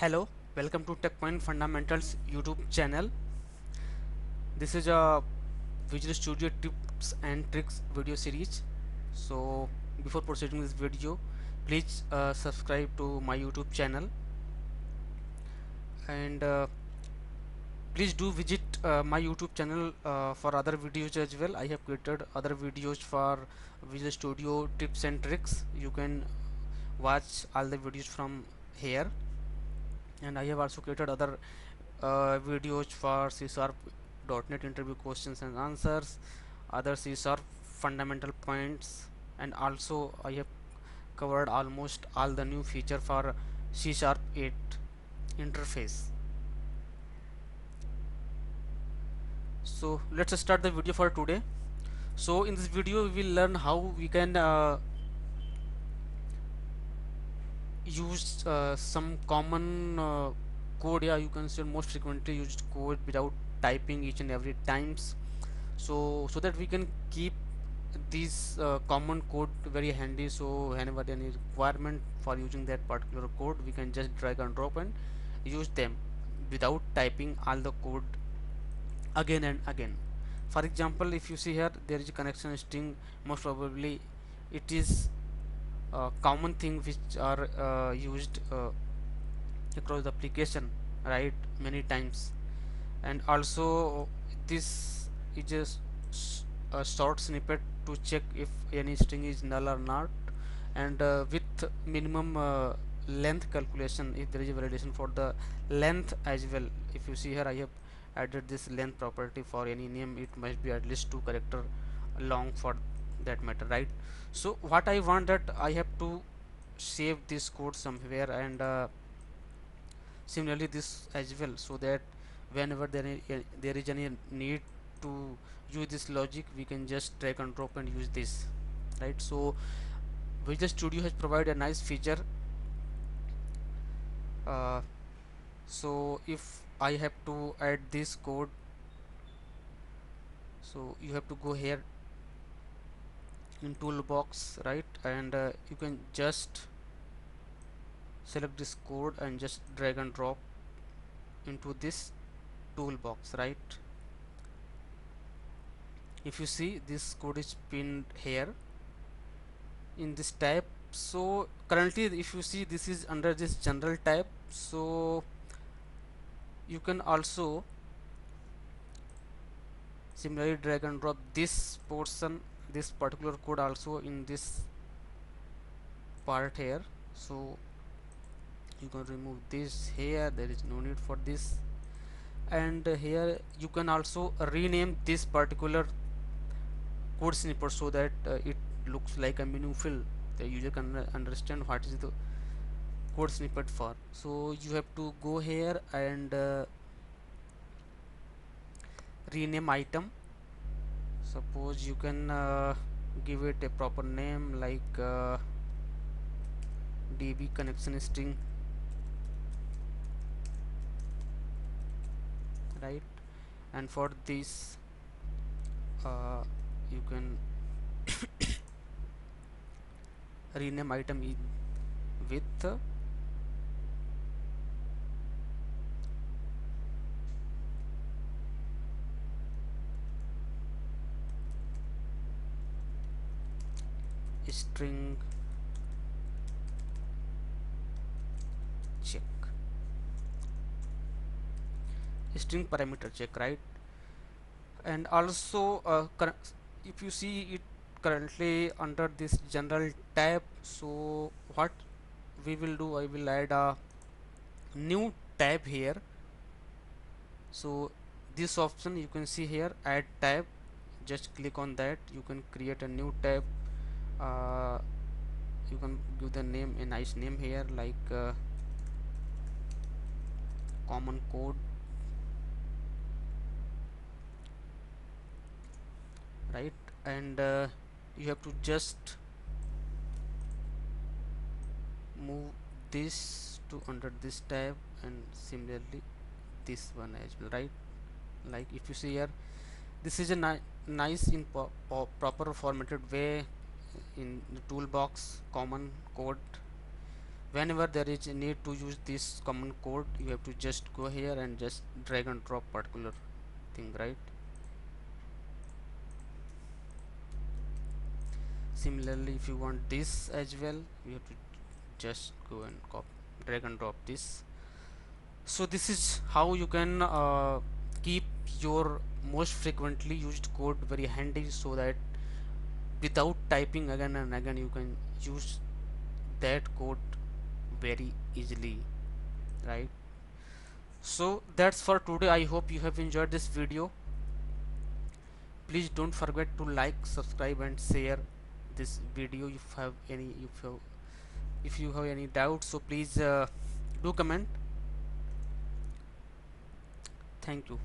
Hello, welcome to TechPoint Fundamentals YouTube channel. This is a Visual Studio tips and tricks video series. So before proceeding this video, please subscribe to my YouTube channel and please do visit my YouTube channel for other videos as well. I have created other videos for Visual Studio tips and tricks. You can watch all the videos from here, and I have also created other videos for C Sharp .NET interview questions and answers, other C Sharp fundamental points, and also I have covered almost all the new feature for C Sharp 8 interface. So let's start the video for today. So in this video we will learn how we can use some common code, yeah, you can say most frequently used code without typing each and every times, so that we can keep these common code very handy. So whenever any requirement for using that particular code, we can just drag and drop and use them without typing all the code again and again. For example, if you see here, there is a connection string. Most probably it is a common thing which are used across the application, right, many times. And also this is just a short snippet to check if any string is null or not, and with minimum length calculation if there is a validation for the length as well. If you see here, I have added this length property. For any name it must be at least 2 character long for that matter, right? So what I want, that I have to save this code somewhere, and similarly this as well, so that whenever there is any need to use this logic, we can just drag and drop and use this, right? So Visual Studio has provided a nice feature. uh, so if I have to add this code, so you have to go here in toolbox, right, and you can just select this code and just drag and drop into this toolbox, right? If you see, this code is pinned here in this tab. So currently if you see, this is under this general tab, so you can also similarly drag and drop this portion, this particular code also in this part here. So you can remove this here, there is no need for this. And here you can also rename this particular code snippet so that it looks like a meaningful, the user can understand what is the code snippet for. So you have to go here and rename item. Suppose you can give it a proper name like db connection string, right? And for this you can rename item with string check, string parameter check, right? And also if you see it currently under this general tab, so what we will do, I will add a new tab here. So this option you can see here, add tab, just click on that. You can create a new tab. uh, you can give the name a nice name here like common code, right? And you have to just move this to under this tab, and similarly this one as well, right? Like if you see here, this is a nice in proper formatted way in the toolbox common code. whenever there is a need to use this common code, you have to just go here and just drag and drop particular thing, right? Similarly, if you want this as well, you have to just go and drag and drop this. So this is how you can keep your most frequently used code very handy, so that without typing again and again you can use that code very easily, right? So that's for today. I hope you have enjoyed this video. Please don't forget to like, subscribe and share this video. If you have any doubts, so please do comment. Thank you.